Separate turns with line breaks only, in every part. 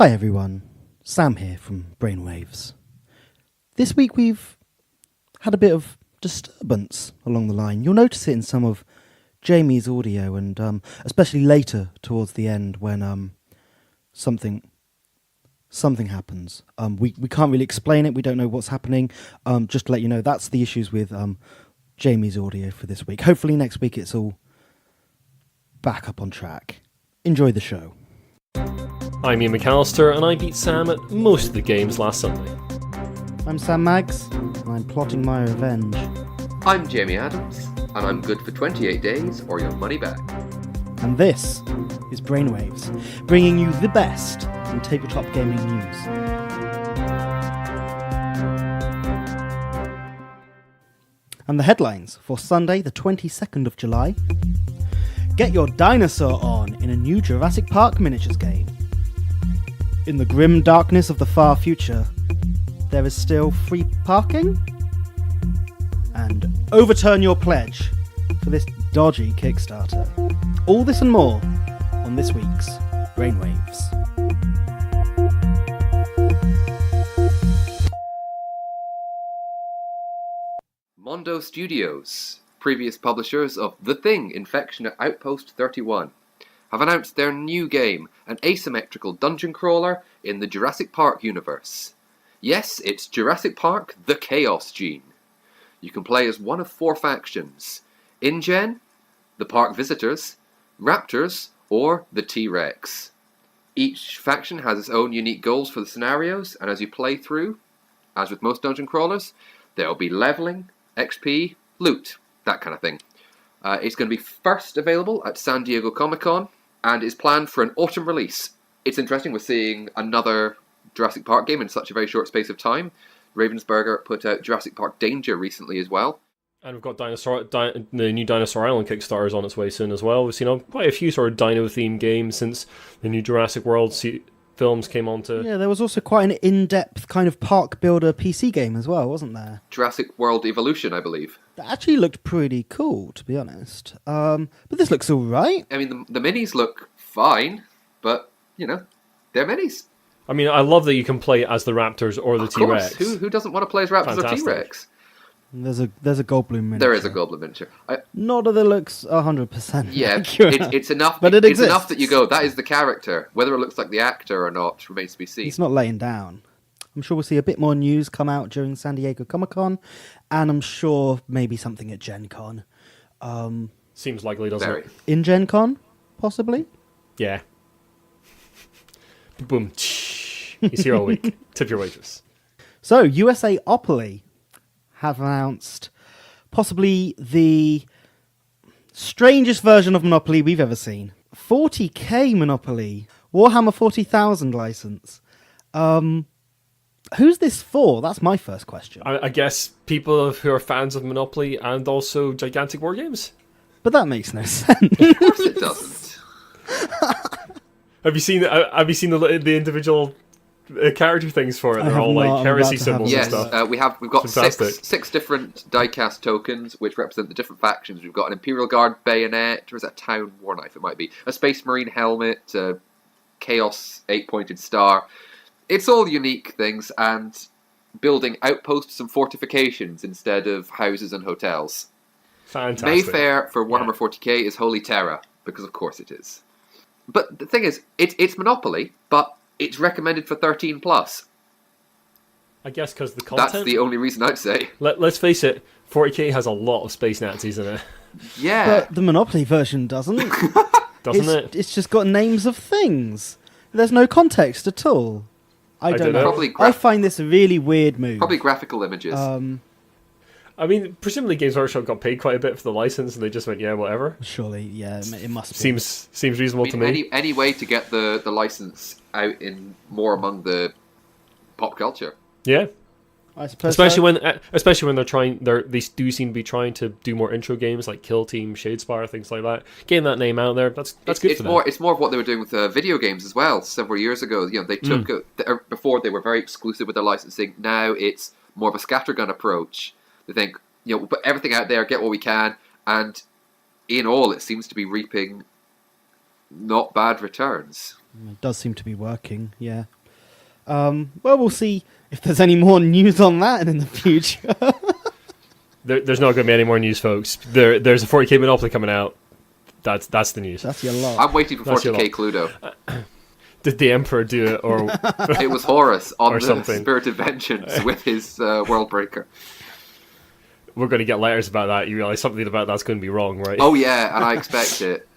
Hi everyone, Sam here from Brainwaves. This week we've had a bit of disturbance along the line. You'll notice it in some of Jamie's audio and especially later towards the end when something happens. We can't really explain it, we don't know what's happening. Just to let you know, that's the issues with Jamie's audio for this week. Hopefully next week it's all back up on track. Enjoy the show.
I'm Iain McAllister, and I beat Sam at most of the games last Sunday.
I'm Sam Maggs, and I'm plotting my revenge.
I'm Jamie Adams, and I'm good for 28 days or your money back.
And this is Brainwaves, bringing you the best in tabletop gaming news. And the headlines for Sunday, the 22nd of July. Get your dinosaur on in a new Jurassic Park miniatures game. In the grim darkness of the far future, there is still free parking? And overturn your pledge for this dodgy Kickstarter. All this and more on this week's Brainwaves.
Mondo Studios, previous publishers of The Thing, Infection at Outpost 31, have announced their new game, an asymmetrical dungeon crawler in the Jurassic Park universe. Yes, it's Jurassic Park, the Chaos Gene. You can play as one of 4 factions: InGen, the Park Visitors, Raptors, or the T-Rex. Each faction has its own unique goals for the scenarios, and as you play through, as with most dungeon crawlers, there will be leveling, XP, loot, that kind of thing. It's going to be first available at San Diego Comic-Con, and is planned for an autumn release. It's interesting, we're seeing another Jurassic Park game in such a very short space of time. Ravensburger put out Jurassic Park Danger recently as well.
And we've got the new Dinosaur Island Kickstarters on its way soon as well. We've seen quite a few sort of dino-themed games since the new Jurassic World films came on to...
Yeah, there was also quite an in-depth kind of park builder PC game as well, wasn't there?
Jurassic World Evolution, I believe.
That actually looked pretty cool, to be honest. But this looks all right.
I mean, the minis look fine, but, you know, they're minis.
I mean, I love that you can play as the Raptors or the T-Rex.
Who doesn't want to play as Raptors
Fantastic.
or T-Rex?
There's a Goldblum miniature.
There is a Goblin miniature.
Not that it looks 100%
Yeah,
accurate.
it's enough.
But it
it's
exists.
enough that you go, that is the character. Whether it looks like the actor or not remains to be seen.
It's not laying down. I'm sure we'll see a bit more news come out during San Diego Comic-Con, and I'm sure maybe something at Gen Con.
Seems likely, doesn't it?
In Gen Con, possibly?
Yeah. Boom. He's here all week. Tip your waitress.
So, USA Opoly have announced possibly the strangest version of Monopoly we've ever seen. 40k Monopoly. Warhammer 40,000 license. Who's this for? That's my first question.
I guess people who are fans of Monopoly and also gigantic war games.
But that makes no sense.
Of course it doesn't.
Have you seen the individual character things for it?
I
They're
have
all
not.
like
I'm
heresy
about to have a
symbols
Yes,
and stuff.
we've got
Fantastic.
six different diecast tokens which represent the different factions. We've got an Imperial Guard bayonet, or is that a Town War Knife? It might be a Space Marine helmet, a Chaos 8-pointed star. It's all unique things, and building outposts and fortifications instead of houses and hotels.
Fantastic.
Mayfair for Warhammer 40k is Holy Terra, because of course it is. But the thing is, it's Monopoly, but it's recommended for 13 plus.
I guess because the content.
That's the only reason I'd say.
Let's face it, 40k has a lot of space Nazis in it,
Yeah.
But the Monopoly version doesn't.
doesn't it?
It's just got names of things. There's no context at all. I don't know.
Probably
I find this a really weird move.
Probably graphical images.
I mean, presumably Games Workshop got paid quite a bit for the license, and they just went, yeah, whatever.
Surely, yeah, it must be.
Seems reasonable to me.
Any way to get the license out in more among the pop culture.
Yeah.
I suppose
Especially when they do seem to be trying to do more intro games like Kill Team, Shadespire, things like that. Getting that name out there, that's good for them.
It's more of what they were doing with video games as well. Several years ago, you know, they took before they were very exclusive with their licensing. Now it's more of a scattergun approach. They think, you know, we'll put everything out there, get what we can, and in all, it seems to be reaping not bad returns.
It does seem to be working, yeah. Well, we'll see if there's any more news on that in the future.
There's not going to be any more news, folks. There's a 40k Monopoly coming out. That's the news.
That's your lot.
I'm waiting for 40k Cluedo.
Did the Emperor do it, or
It was Horus on the
something.
Spirit of Vengeance with his World Breaker.
we're going to get letters about that? You realise something about that's going to be wrong, right?
Oh yeah, and I expect it.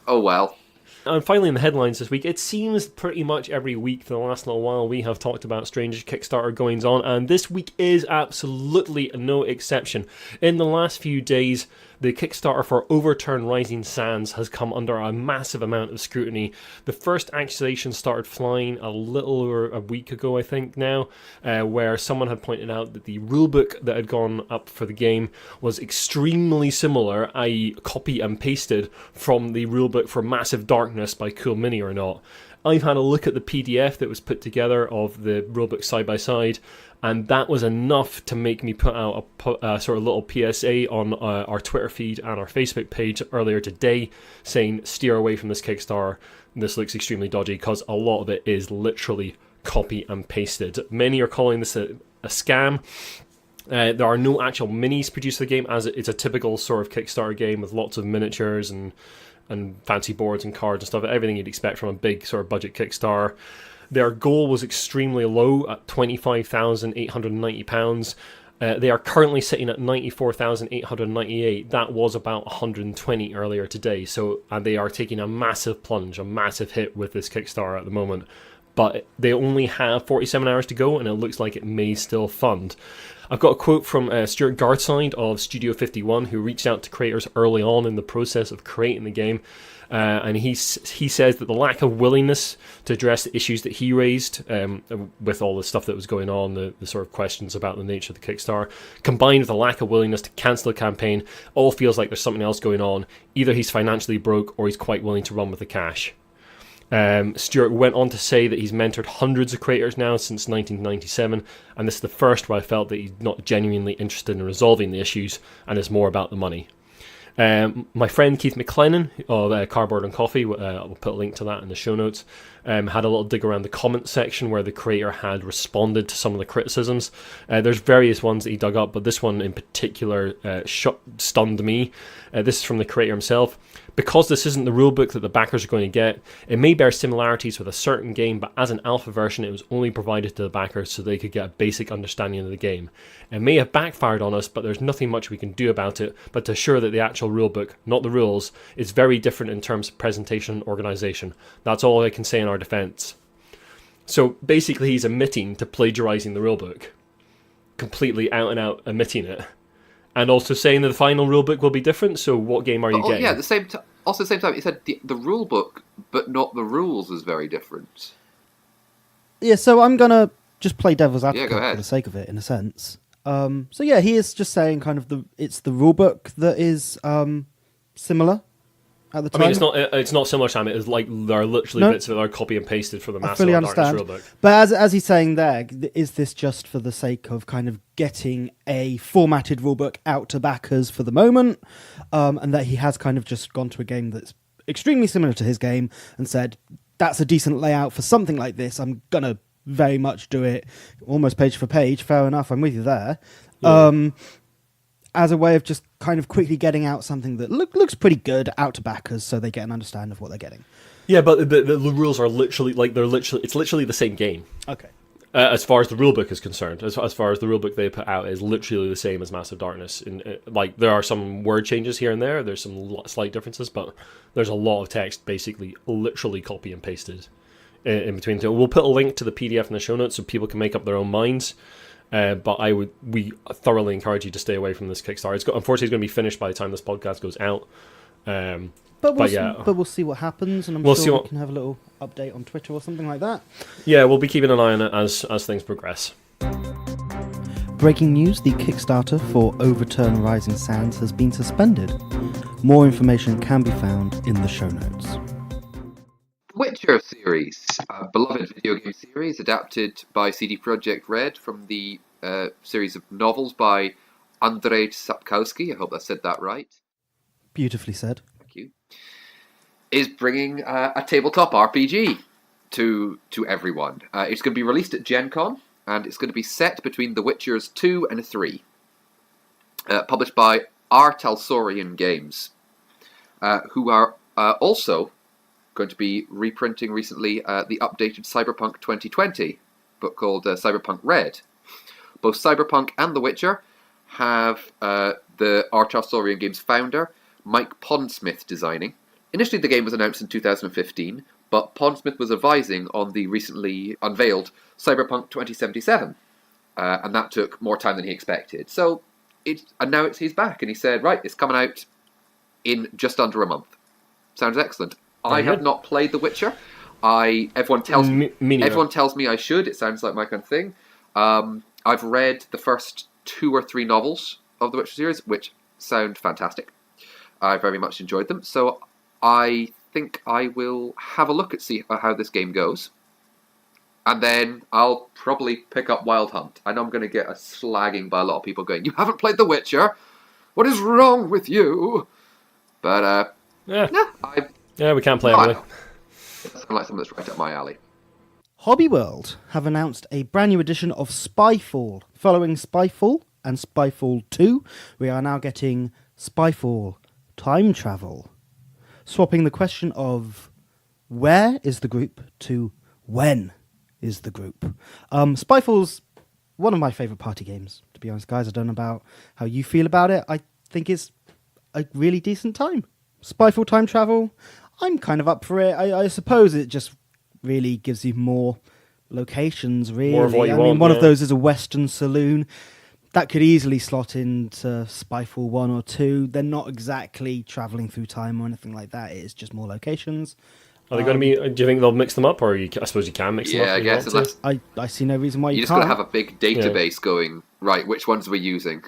Oh well.
And finally, in the headlines this week, it seems pretty much every week for the last little while we have talked about strange Kickstarter goings on, and this week is absolutely no exception. In the last few days, the Kickstarter for Overturn Rising Sands has come under a massive amount of scrutiny. The first accusation started flying a little over a week ago, I think now, where someone had pointed out that the rulebook that had gone up for the game was extremely similar, i.e. copy and pasted from the rulebook for Massive Darkness by Cool Mini or not. I've had a look at the PDF that was put together of the rulebook side by side, and that was enough to make me put out a sort of little PSA on our Twitter feed and our Facebook page earlier today, saying steer away from this Kickstarter. This looks extremely dodgy because a lot of it is literally copy and pasted. Many are calling this a scam. There are no actual minis produced for the game, as it's a typical sort of Kickstarter game with lots of miniatures and fancy boards and cards and stuff, everything you'd expect from a big sort of budget Kickstarter. Their goal was extremely low at £25,890. They are currently sitting at £94,898. That was about 120 earlier today. So, and they are taking a massive plunge, a massive hit with this Kickstarter at the moment. But they only have 47 hours to go, and it looks like it may still fund. I've got a quote from Stuart Gardside of Studio 51, who reached out to creators early on in the process of creating the game. And he says that the lack of willingness to address the issues that he raised with all the stuff that was going on, the sort of questions about the nature of the Kickstarter, combined with the lack of willingness to cancel the campaign, all feels like there's something else going on. Either he's financially broke or he's quite willing to run with the cash. Stuart went on to say that he's mentored hundreds of creators now since 1997, and this is the first where I felt that he's not genuinely interested in resolving the issues and is more about the money. My friend Keith McLennan of Cardboard and Coffee, I'll put a link to that in the show notes, had a little dig around the comment section where the creator had responded to some of the criticisms. There's various ones that he dug up, but this one in particular stunned me. This is from the creator himself. Because this isn't the rulebook that the backers are going to get, it may bear similarities with a certain game, but as an alpha version it was only provided to the backers so they could get a basic understanding of the game. It may have backfired on us, but there's nothing much we can do about it, but to assure that the actual rulebook, not the rules, is very different in terms of presentation and organisation. That's all I can say in our defence. So basically he's admitting to plagiarising the rulebook. Completely out and out admitting it. And also saying that the final rulebook will be different, so what game are you getting?
Yeah, at the same time, he said the rulebook, but not the rules, is very different.
Yeah, so I'm going to just play devil's advocate
go ahead.
for the sake of it, in a sense. So yeah, he is just saying kind of it's the rulebook that is similar at the time.
I mean, it's not similar, Sam. It is like there are literally bits that are copy and pasted from the Massive Darkness rulebook.
But as he's saying there, is this just for the sake of kind of getting a formatted rulebook out to backers for the moment, and that he has kind of just gone to a game that's extremely similar to his game and said, that's a decent layout for something like this, I'm going to very much do it almost page for page, fair enough, I'm with you there. Yeah. As a way of just kind of quickly getting out something that looks pretty good out to backers so they get an understanding of what they're getting.
Yeah, but the rules are literally, it's literally the same game.
Okay.
As far as the rulebook is concerned, as far as the rulebook they put out is literally the same as Massive Darkness. Like, there are some word changes here and there, there's some slight differences, but there's a lot of text basically literally copy and pasted in between. We'll put a link to the PDF in the show notes so people can make up their own minds. But we thoroughly encourage you to stay away from this Kickstarter. Unfortunately, it's going to be finished by the time this podcast goes out.
But we'll see what happens, and I'm sure we can have a little update on Twitter or something like that.
Yeah, we'll be keeping an eye on it as things progress.
Breaking news, the Kickstarter for Overturn Rising Sands has been suspended. More information can be found in the show notes.
Witcher series, a beloved video game series adapted by CD Projekt Red from the series of novels by Andrzej Sapkowski, I hope I said that right.
Beautifully said.
Thank you. Is bringing a tabletop RPG. to everyone. It's going to be released at Gen Con, and it's going to be set between The Witchers 2 and 3. Published by Talsorian Games, who are also going to be reprinting recently the updated Cyberpunk 2020 book called Cyberpunk Red. Both Cyberpunk and The Witcher have the Talsorian Games founder, Mike Pondsmith, designing. Initially, the game was announced in 2015, but Pondsmith was advising on the recently unveiled Cyberpunk 2077, and that took more time than he expected. So, now he's back, and he said, right, it's coming out in just under a month. Sounds excellent. I have not played The Witcher. Everyone tells me I should. It sounds like my kind of thing. I've read the first 2 or 3 novels of the Witcher series, which sound fantastic. I very much enjoyed them. So I think I will have a look at see how this game goes. And then I'll probably pick up Wild Hunt. I know I'm going to get a slagging by a lot of people going, "You haven't played The Witcher? What is wrong with you?" But,
we can't play it.
It sounds like something that's right up my alley.
Hobby World have announced a brand new edition of Spyfall. Following Spyfall and Spyfall 2, we are now getting Spyfall Time Travel. Swapping the question of where is the group to when is the group. Spyfall's one of my favourite party games, to be honest, guys. I don't know about how you feel about it. I think it's a really decent time. Spyfall Time Travel, I'm kind of up for it. I suppose it just really gives you more locations, really.
More of what you want,
one of those is a Western saloon. That could easily slot into Spyfall 1 or 2. They're not exactly travelling through time or anything like that. It's just more locations.
Are they going to be? Do you think they'll mix them up, or I suppose you can mix them up?
Yeah, I guess.
I see no reason why you
just
can't.
got to have a big database going, right, which ones are we using?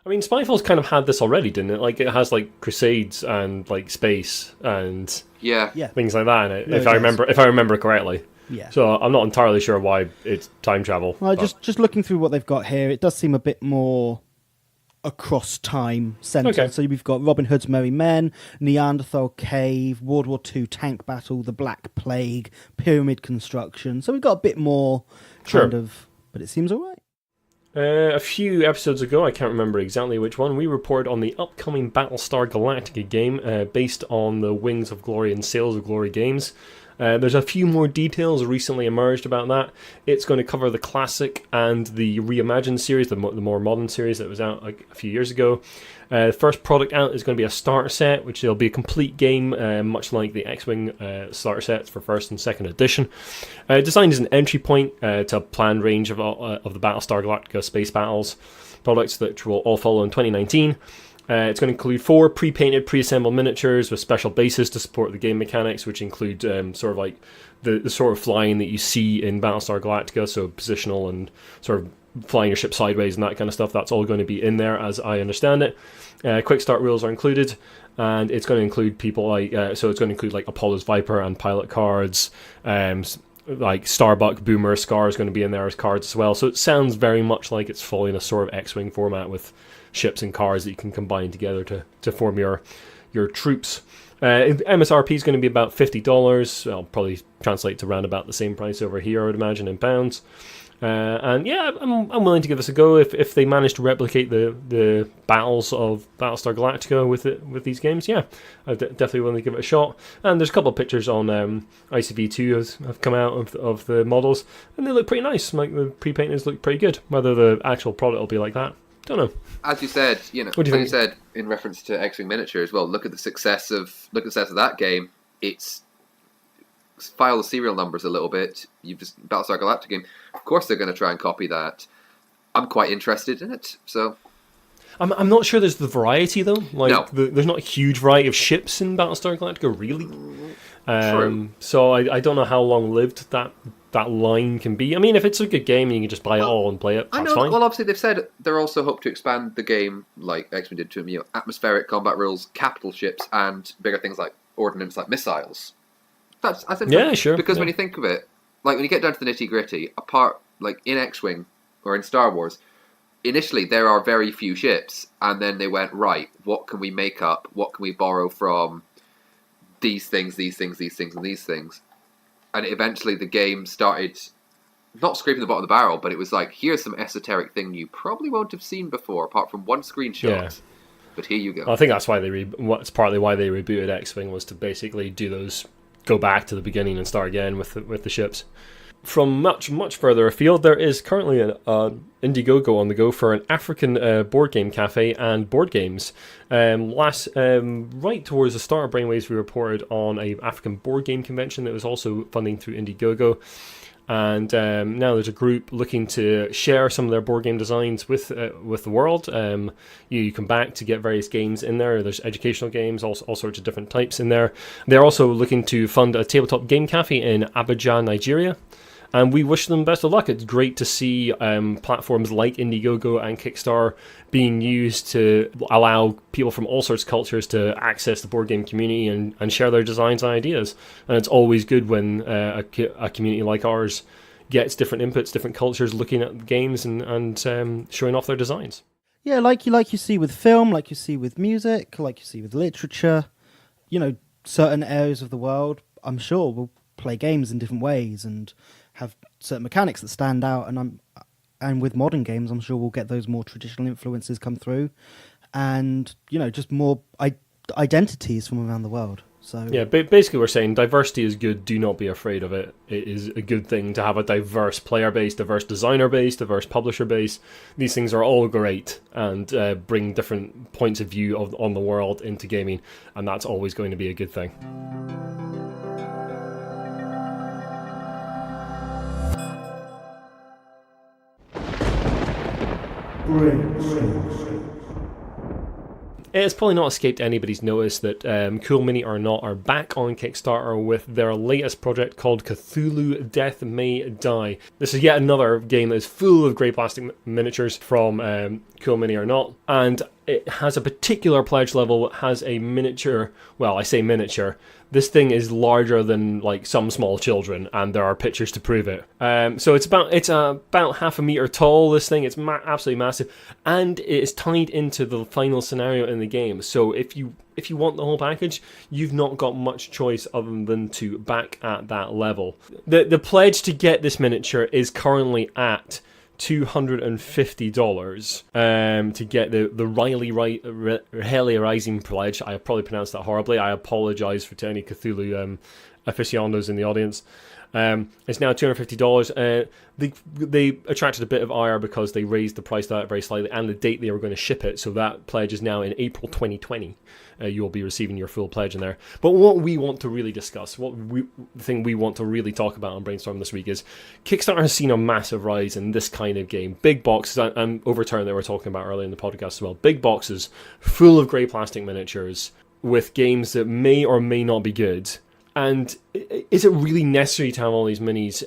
I mean, Spyfall's kind of had this already, didn't it? Like, it has, like, Crusades and, like, space and things like that in it, if I remember correctly.
Yeah.
So I'm not entirely sure why it's time travel.
Well, just looking through what they've got here, it does seem a bit more across time centred.
Okay.
So we've got Robin Hood's Merry Men, Neanderthal Cave, World War II tank battle, the Black Plague, pyramid construction. So we've got a bit more kind of, but it seems all right.
A few episodes ago, I can't remember exactly which one, we reported on the upcoming Battlestar Galactica game based on the Wings of Glory and Sails of Glory games. There's a few more details recently emerged about that. It's going to cover the classic and the reimagined series, the more modern series that was out like a few years ago. The first product out is going to be a starter set, which will be a complete game, much like the X-Wing starter sets for first and second edition. Designed as an entry point to a planned range of the Battlestar Galactica space battles products that will all follow in 2019. It's going to include 4 pre-painted, pre-assembled miniatures with special bases to support the game mechanics, which include sort of like the sort of flying that you see in Battlestar Galactica, so positional and sort of flying your ship sideways and that kind of stuff. That's all going to be in there, as I understand it. Quick start rules are included, and it's going to include people like so it's going to include like Apollo's Viper and pilot cards. Like Starbuck, Boomer, Scar is going to be in there as cards as well. So it sounds very much like it's following a sort of X-Wing format with ships and cars that you can combine together to form your troops. MSRP is going to be about $50. I'll probably translate to around about the same price over here, I would imagine, in pounds. And yeah, I'm willing to give this a go if they manage to replicate the battles of Battlestar Galactica with these games. Yeah, I'm definitely willing to give it a shot. And there's a couple of pictures on ICV2 have come out of the models, and they look pretty nice. Like the pre-painters look pretty good. Whether the actual product will be like that, don't know. As you said,
what do you think? You said in reference to X-Wing miniatures. Well, look at the success of that game. It's file the serial numbers a little bit. You've just Battlestar Galactica game. Of course, they're going to try and copy that. I'm quite interested in it. So,
I'm not sure there's the variety though. Like,
no.
There's not a huge variety of ships in Battlestar Galactica, really.
True.
So I don't know how long lived that line can be. I mean, if it's a good game and you can just buy it all and play it, that's fine.
Well, obviously they've said they're also hope to expand the game, like X-Men did to them. Atmospheric combat rules, capital ships, and bigger things like ordnance, like missiles. I think
sure.
Because when you think of it, like when you get down to the nitty gritty, apart like in X-Wing or in Star Wars, initially there are very few ships, and then they went, right, what can we make up? What can we borrow from these things, and these things? And eventually the game started not scraping the bottom of the barrel, but it was like, here's some esoteric thing you probably won't have seen before, apart from one screenshot.
Yeah.
But here you go.
I think that's why what's partly why they rebooted X-Wing, was to basically go back to the beginning and start again with the ships. From much further afield, there is currently an Indiegogo on the go for an African board game cafe and board games. Right towards the start of Brainwaves, we reported on a African board game convention that was also funding through Indiegogo. And now there's a group looking to share some of their board game designs with the world. You come back to get various games in there. There's educational games, all sorts of different types in there. They're also looking to fund a tabletop game cafe in Abidjan, Nigeria. And we wish them best of luck. It's great to see platforms like Indiegogo and Kickstarter being used to allow people from all sorts of cultures to access the board game community and share their designs and ideas. And it's always good when a community like ours gets different inputs, different cultures looking at games and showing off their designs.
Yeah, like you see with film, like you see with music, like you see with literature. Certain areas of the world, I'm sure, will play games in different ways and have certain mechanics that stand out, and with modern games, I'm sure we'll get those more traditional influences come through, and just more identities from around the world. So
yeah, basically we're saying diversity is good. Do not be afraid of it. It is a good thing to have a diverse player base, diverse designer base, diverse publisher base. These things are all great and bring different points of view on the world into gaming, and that's always going to be a good thing. It has probably not escaped anybody's notice that Cool Mini or Not are back on Kickstarter with their latest project called Cthulhu Death May Die. This is yet another game that is full of grey plastic miniatures from Cool Mini or Not, and it has a particular pledge level. It has a miniature, well, I say miniature, this thing is larger than like some small children, and there are pictures to prove it. So it's about half a meter tall. This thing, it's absolutely massive, and it is tied into the final scenario in the game. So if you want the whole package, you've not got much choice other than to back at that level. The pledge to get this miniature is currently at $250 to get the Riley Rising pledge. I probably pronounced that horribly. I apologise to any Cthulhu aficionados in the audience. It's now $250. They attracted a bit of ire because they raised the price of that very slightly and the date they were going to ship it. So that pledge is now in April 2020. You'll be receiving your full pledge in there. But what we want to really discuss, the thing we want to really talk about on Brainstorm this week is Kickstarter has seen a massive rise in this kind of game. Big boxes, and Overturn that we were talking about earlier in the podcast as well. Big boxes full of grey plastic miniatures with games that may or may not be good. And is it really necessary to have all these minis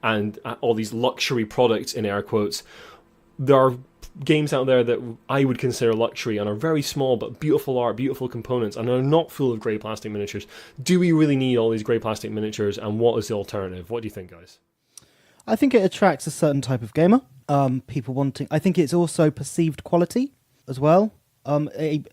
and all these luxury products in air quotes? There are games out there that I would consider luxury and are very small but beautiful art, beautiful components, and are not full of grey plastic miniatures. Do we really need all these grey plastic miniatures, and what is the alternative? What do you think, guys?
I think it attracts a certain type of gamer. People wanting. I think it's also perceived quality as well. A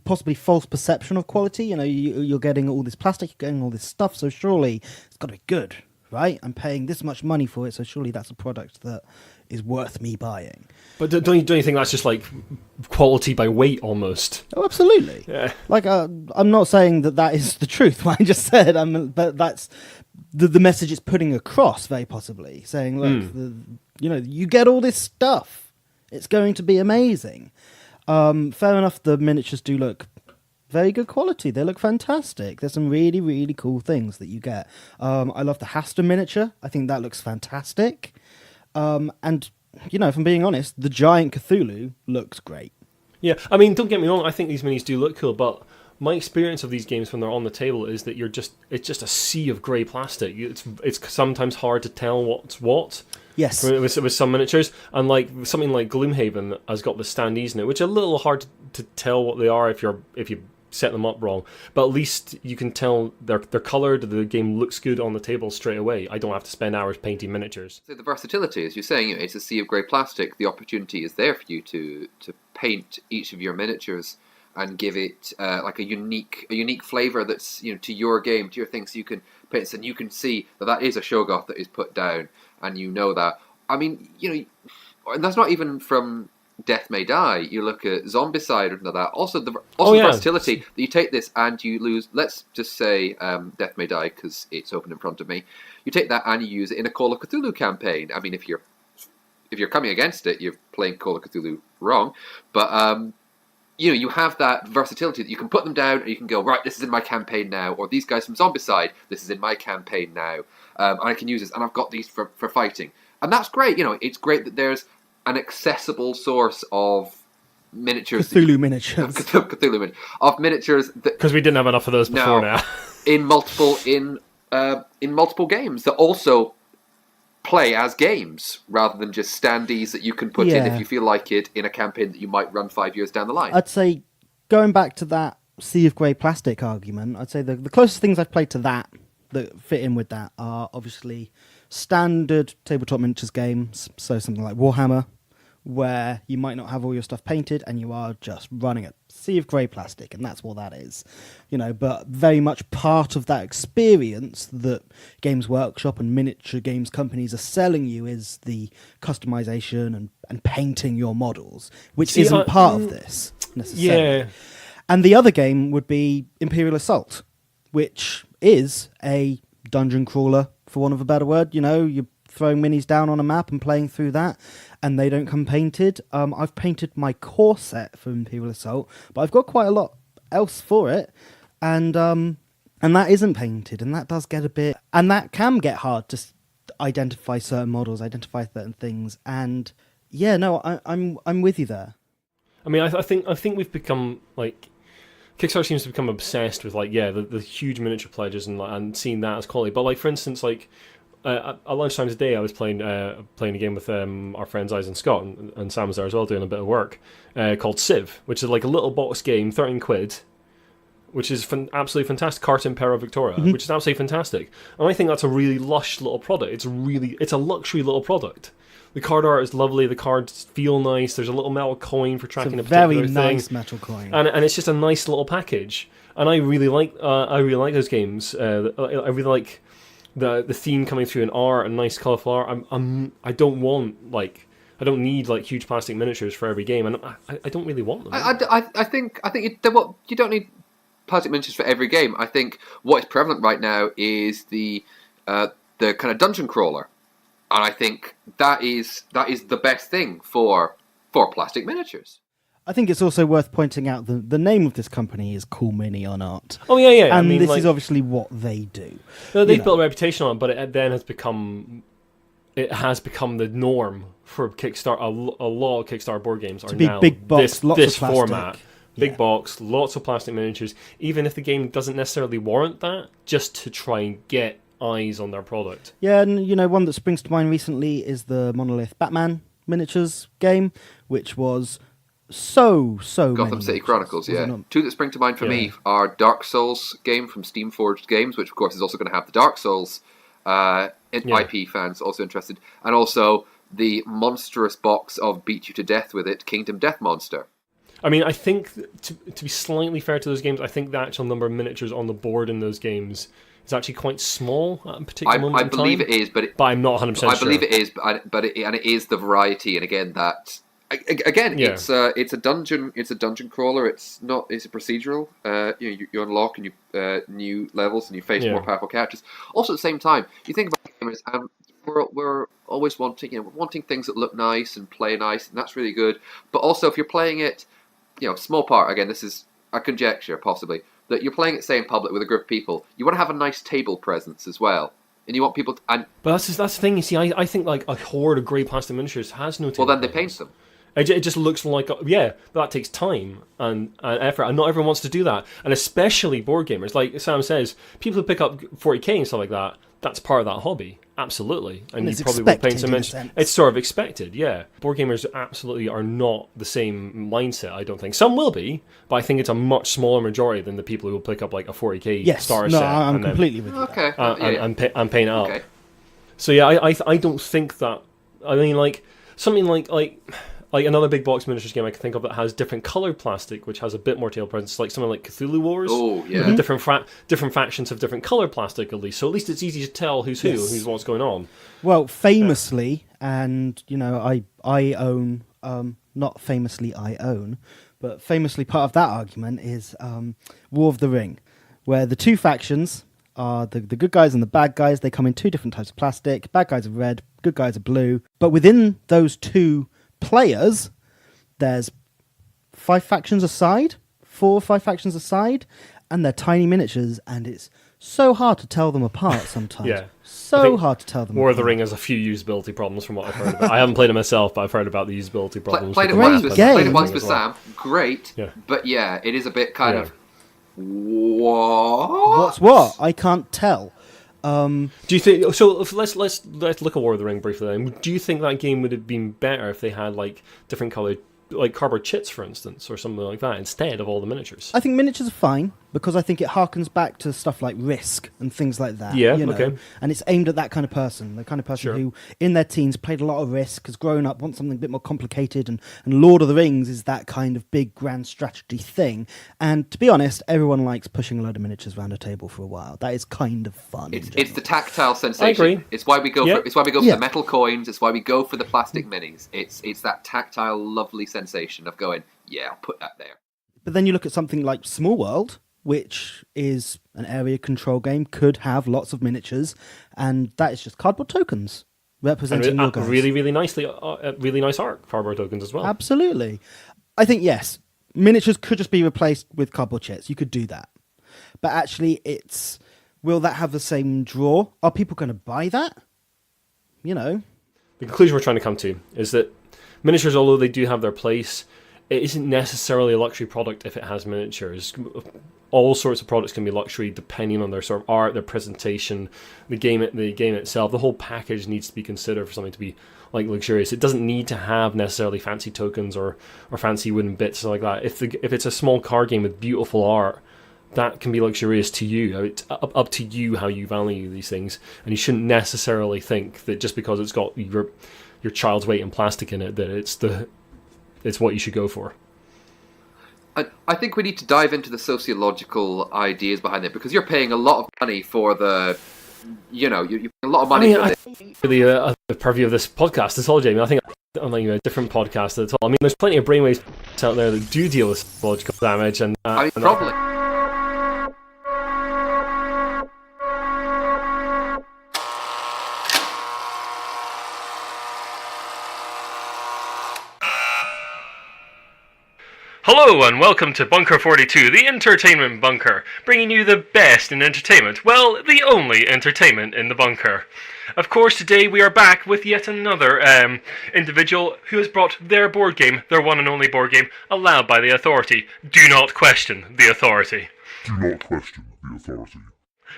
possibly false perception of quality. You're getting all this plastic, you're getting all this stuff, so surely it's got to be good, right? I'm paying this much money for it, so surely that's a product that is worth me buying. But
don't you think that's just like quality by weight almost?
Oh, absolutely.
Yeah.
Like I'm not saying that is the truth. What I just said, but that's the message it's putting across. Very possibly saying, look, you get all this stuff. It's going to be amazing. Fair enough, the miniatures do look very good quality. They look fantastic. There's some really, really cool things that you get. I love the Hasta miniature. I think that looks fantastic. And, if I'm being honest, the giant Cthulhu looks great.
Yeah, I mean, don't get me wrong, I think these minis do look cool, but my experience of these games when they're on the table is that it's just a sea of grey plastic. It's sometimes hard to tell what's what.
Yes.
With some miniatures, and like something like Gloomhaven has got the standees in it, which are a little hard to tell what they are if you set them up wrong. But at least you can tell they're coloured. The game looks good on the table straight away. I don't have to spend hours painting miniatures.
So the versatility, as you're saying, it's a sea of grey plastic. The opportunity is there for you to paint each of your miniatures and give it like a unique flavour that's to your game, to your thing. So you can paints, and you can see that is a Shoggoth that is put down, and you know that. I mean, and that's not even from Death May Die. You look at Zombicide and that. Also, the versatility that you take this and you lose. Let's just say Death May Die because it's open in front of me. You take that and you use it in a Call of Cthulhu campaign. I mean, if you're coming against it, you're playing Call of Cthulhu wrong. But you have that versatility that you can put them down and you can go, right, this is in my campaign now, or these guys from Zombicide, this is in my campaign now, and I can use this, and I've got these for fighting, and that's great. It's great that there's an accessible source of miniatures.
Cthulhu miniatures.
Of miniatures.
Because we didn't have enough of those before now.
in multiple games that also play as games rather than just standees that you can put in if you feel like it in a campaign that you might run 5 years down the line.
I'd say, going back to that Sea of Grey plastic argument, I'd say the closest things I've played to that fit in with that are obviously standard tabletop miniatures games, so something like Warhammer, where you might not have all your stuff painted and you are just running a sea of grey plastic, and that's what that is. But very much part of that experience that Games Workshop and miniature games companies are selling you is the customization and painting your models, which isn't part of this necessarily.
Yeah.
And the other game would be Imperial Assault, which is a dungeon crawler, for want of a better word. You're throwing minis down on a map and playing through that, and they don't come painted. I've painted my core set for Imperial Assault, but I've got quite a lot else for it, and that isn't painted, and that does get a bit, and that can get hard to identify certain models, identify certain things, and I'm with you there.
I mean, I think we've become like. Kickstarter seems to become obsessed with the huge miniature pledges and seeing that as quality. But for instance, at lunchtime today, I was playing a game with our friends Iain and Scott, and Sam was there as well doing a bit of work, called Civ, which is like a little box game, 13 quid, which is absolutely fantastic. Cart Impera Victoria, which is absolutely fantastic. And I think that's a really lush little product. It's a luxury little product. The card art is lovely. The cards feel nice. There's a little metal coin for tracking a particular thing.
Very nice metal coin,
and it's just a nice little package. And I really like those games. I really like the theme coming through in art and nice colourful art. I don't need huge plastic miniatures for every game, and I don't really want them.
I think you don't need plastic miniatures for every game. I think what is prevalent right now is the kind of dungeon crawler. And I think that is the best thing for plastic miniatures.
I think it's also worth pointing out the name of this company is Cool Mini on Art.
Oh yeah.
And this is obviously what they do.
They've built a reputation on it, but it then has become the norm for Kickstarter. A lot of Kickstarter board games are now
big box, lots
this
of plastic.
format. Big box, lots of plastic miniatures. Even if the game doesn't necessarily warrant that, just to try and get eyes on their product.
Yeah, and one that springs to mind recently is the Monolith Batman miniatures game, which was so
Gotham City Chronicles, Two that spring to mind for me are Dark Souls game from Steamforged Games, which of course is also going to have the Dark Souls IP fans also interested, and also the monstrous box of Beat You to Death with It, Kingdom Death Monster.
I mean, I think to be slightly fair to those games, I think the actual number of miniatures on the board in those games is actually quite small at a particular moment in time.
I believe it is, but
I'm not 100% sure.
I believe it is, but it is the variety, and again that it's a dungeon crawler. It's a procedural. You unlock and you new levels and you face more powerful characters. Also, at the same time, you think about gamers, and we're always wanting things that look nice and play nice, and that's really good. But also, if you're playing it, small part again. This is a conjecture, possibly. That you're playing it, say, in public with a group of people, you want to have a nice table presence as well, and you want people to.
But that's the thing. You see, I think like a horde of grey plastic miniatures has no table.
Well, then they
presence.
paint them.
It just looks like but that takes time and effort, and not everyone wants to do that. And especially board gamers, like Sam says, people who pick up 40k and stuff like that. That's part of that hobby, absolutely. And you probably will paint some mention. It's sort of expected, yeah. Board gamers absolutely are not the same mindset, I don't think. Some will be, but I think it's a much smaller majority than the people who will pick up like a 40k starter set.
I'm completely with you.
Okay.
And paint it up. So yeah, I don't think that. I mean, like something like like another big box miniatures game I can think of that has different coloured plastic, which has a bit more tale presence, like something like Cthulhu Wars.
Oh, yeah.
With different factions have different coloured plastic at least, so at least it's easy to tell who's who, who's what's going on.
Well, famously, and I own, not famously I own, but famously part of that argument is War of the Ring, where the two factions are the good guys and the bad guys. They come in two different types of plastic. Bad guys are red, good guys are blue. But within those two players, there's 4 or 5 factions aside, and they're tiny miniatures, and it's so hard to tell them apart sometimes.
Yeah.
So hard to tell them
War
apart.
of the Ring has a few usability problems from what I've heard about. I haven't played it myself, but I've heard about the usability problems.
Played it
Great
once with
game.
Sam. Great.
Yeah.
But yeah, it is a bit kind of... What?
What's what? I can't tell.
Do you think so? Let's look at War of the Ring briefly. Then, do you think that game would have been better if they had like different coloured, like cardboard chits, for instance, or something like that, instead of all the miniatures?
I think miniatures are fine because I think it harkens back to stuff like Risk and things like that.
Yeah,
you know?
okay.
And it's aimed at that kind of person, the kind of person who, in their teens, played a lot of Risk, has grown up, wants something a bit more complicated, and Lord of the Rings is that kind of big, grand strategy thing. And to be honest, everyone likes pushing a load of miniatures around a table for a while. That is kind of fun.
It's the tactile sensation.
I agree.
It's why we go for. It's why we go for
Yeah.
the metal coins. It's why we go for the plastic minis. It's that tactile, lovely sensation of going, yeah, I'll put that there.
But then you look at something like Small World, which is an area control game, could have lots of miniatures, and that is just cardboard tokens representing your guys.
Really, really nicely, really nice art cardboard tokens as well.
Absolutely. I think, yes, miniatures could just be replaced with cardboard chits. You could do that. But actually, will that have the same draw? Are people going to buy that? You know?
The conclusion we're trying to come to is that miniatures, although they do have their place, it isn't necessarily a luxury product if it has miniatures. All sorts of products can be luxury depending on their sort of art, their presentation, the game itself. The whole package needs to be considered for something to be like luxurious. It doesn't need to have necessarily fancy tokens or fancy wooden bits like that. If it's a small card game with beautiful art, that can be luxurious to you. It's up to you how you value these things, and you shouldn't necessarily think that just because it's got your child's weight in plastic in it that it's what you should go for.
I think we need to dive into the sociological ideas behind it, because you're paying a lot of money for the, you're paying a lot of money for this.
Really, the purview of this podcast is all, Jamie. I think I'm like a different podcast at all. I mean, there's plenty of brainwaves out there that do deal with psychological damage, and
Probably.
Hello and welcome to Bunker 42, the entertainment bunker, bringing you the best in entertainment, well, the only entertainment in the bunker. Of course, today we are back with yet another individual who has brought their board game, their one and only board game, allowed by the authority. Do not question the authority.
Do not question the authority.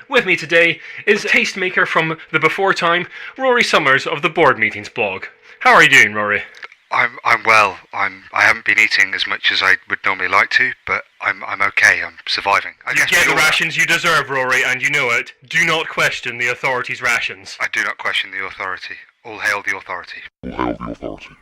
With me today is tastemaker from the before time, Rory Summers of the Board Meetings blog. How are you doing, Rory?
I'm well. I haven't been eating as much as I would normally like to, but I'm okay. I'm surviving.
You get the rations you deserve, Rory, and you know it. Do not question the authority's rations.
I do not question the authority. All hail the authority.
All hail the authority.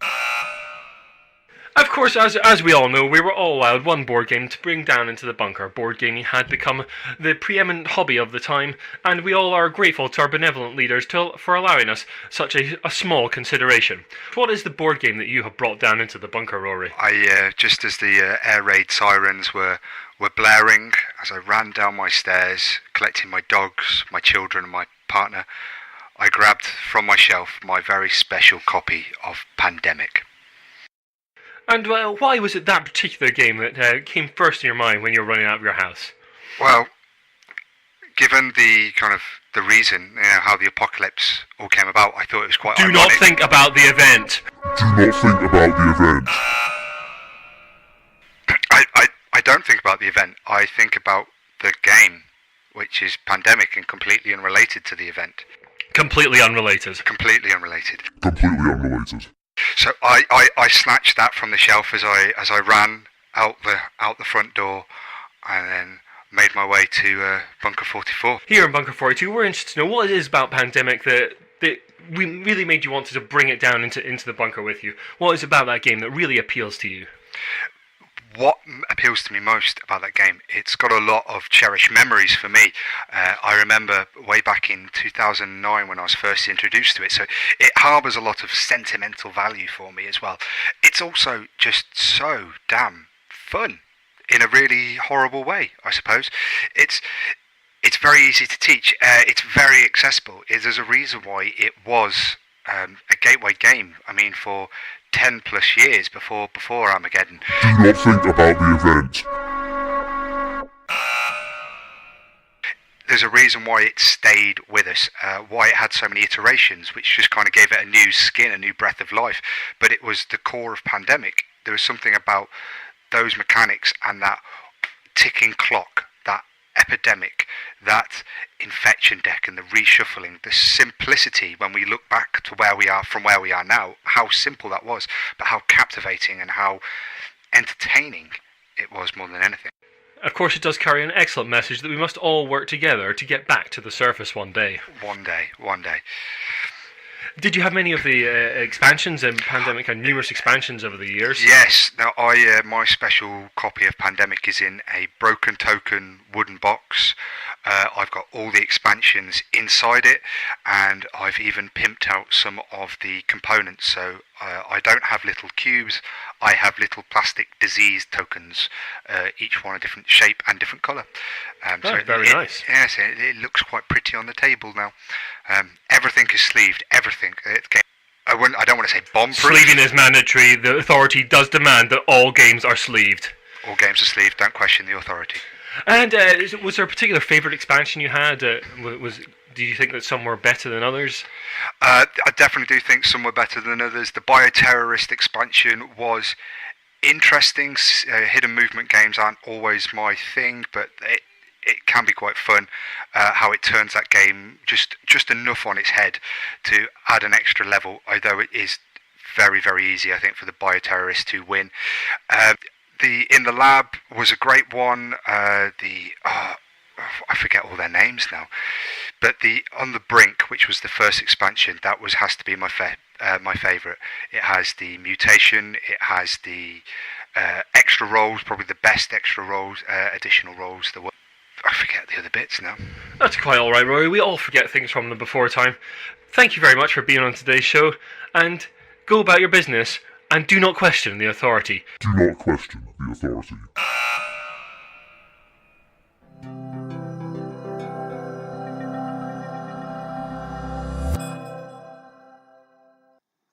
Of course, as we all know, we were all allowed one board game to bring down into the bunker. Board gaming had become the preeminent hobby of the time, and we all are grateful to our benevolent leaders for allowing us such a small consideration. What is the board game that you have brought down into the bunker, Rory?
I just as the air raid sirens were blaring, as I ran down my stairs, collecting my dogs, my children, and my partner, I grabbed from my shelf my very special copy of Pandemic.
And why was it that particular game that came first in your mind when you were running out of your house?
Well, given the kind of the reason, how the apocalypse all came about, I thought it was quite ironic.
Do not think about the event.
Do not think about the event.
I don't think about the event. I think about the game, which is Pandemic and completely unrelated to the event.
Completely unrelated.
Completely unrelated.
Completely unrelated.
So I snatched that from the shelf as I ran out the front door, and then made my way to Bunker 44.
Here in Bunker 42, we're interested to know what it is about Pandemic that really made you want to bring it down into the bunker with you? What is it about that game that really appeals to you?
What appeals to me most about that game, it's got a lot of cherished memories for me. I remember way back in 2009 when I was first introduced to it, so it harbours a lot of sentimental value for me as well. It's also just so damn fun in a really horrible way, I suppose. It's very easy to teach. It's very accessible. There's a reason why it was a gateway game. I mean, for 10 plus years before Armageddon.
Do not think about the event.
There's a reason why it stayed with us, why it had so many iterations, which just kind of gave it a new skin, a new breath of life. But it was the core of Pandemic. There was something about those mechanics and that ticking clock, that epidemic, that infection deck and the reshuffling, the simplicity when we look back to where we are from where we are now, how simple that was, but how captivating and how entertaining it was more than anything.
Of course, it does carry an excellent message that we must all work together to get back to the surface one day.
One day.
Did you have many of the expansions in Pandemic and numerous expansions over the years?
Yes. Now, my special copy of Pandemic is in a broken token wooden box. I've got all the expansions inside it, and I've even pimped out some of the components. So I don't have little cubes. I have little plastic disease tokens, each one a different shape and different colour.
Very nice.
Yes, it looks quite pretty on the table now. Everything is sleeved. Everything. I don't want to say bomb-proof.
Sleeving is mandatory. The authority does demand that all games are sleeved.
All games are sleeved. Don't question the authority.
And was there a particular favourite expansion you had? Do you think that some were better than others?
I definitely do think some were better than others. The bioterrorist expansion was interesting. Hidden movement games aren't always my thing, but it can be quite fun how it turns that game just enough on its head to add an extra level, although it is very, very easy, I think, for the bioterrorist to win. The In the Lab was a great one. I forget all their names now, but the On the Brink, which was the first expansion, that has to be my favourite. It has the mutation. It has the extra roles, probably the best extra roles, additional roles. I forget the other bits now.
That's quite all right, Rory. We all forget things from them before time. Thank you very much for being on today's show, and go about your business. And do not question the authority.
Do not question the authority.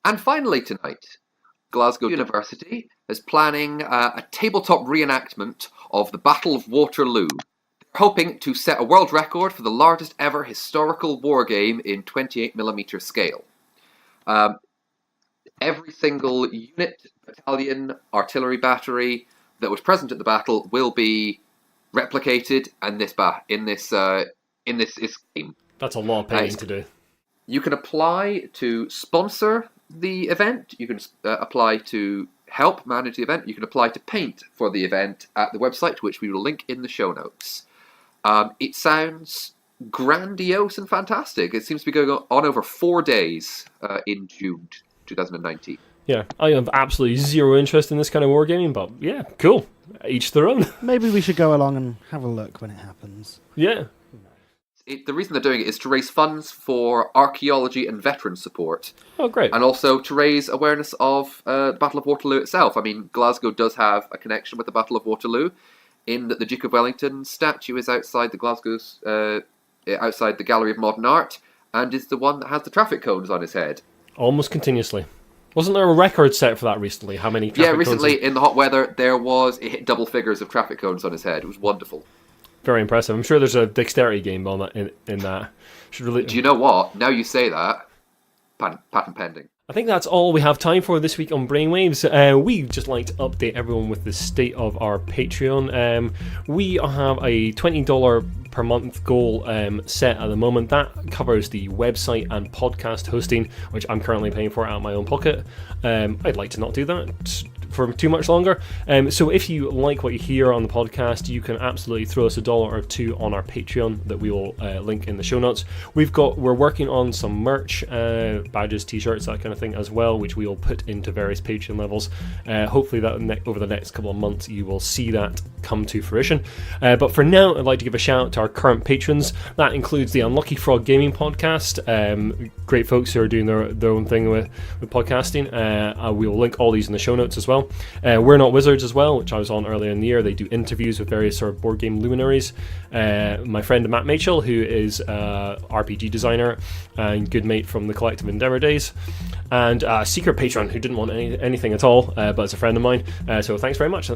And finally tonight, Glasgow University is planning a tabletop reenactment of the Battle of Waterloo. They're hoping to set a world record for the largest ever historical war game in 28mm scale. Every single unit, battalion, artillery battery that was present at the battle will be replicated in this game.
That's a lot of painting to do.
You can apply to sponsor the event. You can apply to help manage the event. You can apply to paint for the event at the website, which we will link in the show notes. It sounds grandiose and fantastic. It seems to be going on over 4 days in June 2019.
Yeah, I have absolutely zero interest in this kind of wargaming, but yeah, cool. Each their own.
Maybe we should go along and have a look when it happens.
Yeah.
The reason they're doing it is to raise funds for archaeology and veteran support.
Oh, great.
And also to raise awareness of the Battle of Waterloo itself. I mean, Glasgow does have a connection with the Battle of Waterloo, in that the Duke of Wellington statue is outside the outside the Gallery of Modern Art, and is the one that has the traffic cones on his head.
Almost continuously. Wasn't there a record set for that recently? How many traffic cones?
Yeah, recently in the hot weather, it hit double figures of traffic cones on his head. It was wonderful.
Very impressive. I'm sure there's a dexterity game on that in that.
Do you know what? Now you say that, patent pending.
I think that's all we have time for this week on Brainwaves. We'd just like to update everyone with the state of our Patreon. We have a $20 per month goal set at the moment. That covers the website and podcast hosting, which I'm currently paying for out of my own pocket. I'd like to not do that for too much longer. So if you like what you hear on the podcast, you can absolutely throw us $1 or $2 on our Patreon that we will link in the show notes. We're working on some merch, badges, t-shirts, that kind of thing as well, which we will put into various Patreon levels. Hopefully that over the next couple of months you will see that come to fruition. But for now, I'd like to give a shout out to our current patrons. That includes the Unlucky Frog Gaming Podcast, great folks who are doing their own thing with podcasting. We will link all these in the show notes as well. We're Not Wizards as well, which I was on earlier in the year. They do interviews with various sort of board game luminaries. My friend Matt Mitchell, who is RPG designer and good mate from the Collective Endeavour days, and secret patron who didn't want anything at all, but is a friend of mine. So thanks very much,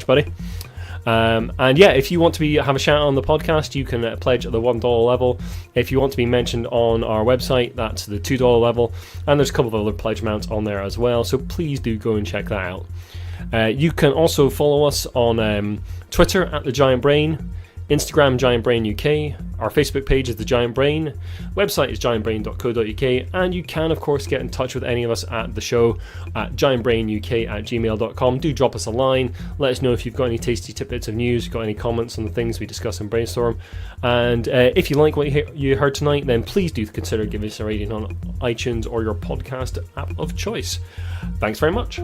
buddy. And yeah, if you want to have a shout on the podcast, you can pledge at the $1 level. If you want to be mentioned on our website, that's the $2 level, and there's a couple of other pledge amounts on there as well, so please do go and check that out. You can also follow us on Twitter at The Giant Brain, Instagram Giant Brain UK, our Facebook page is The Giant Brain, website is giantbrain.co.uk, and you can of course get in touch with any of us at the show at giantbrainuk@gmail.com. Do drop us a line, let us know if you've got any tasty tidbits of news, got any comments on the things we discuss in Brainstorm, and if you like what you heard tonight, then please do consider giving us a rating on iTunes or your podcast app of choice. Thanks very much.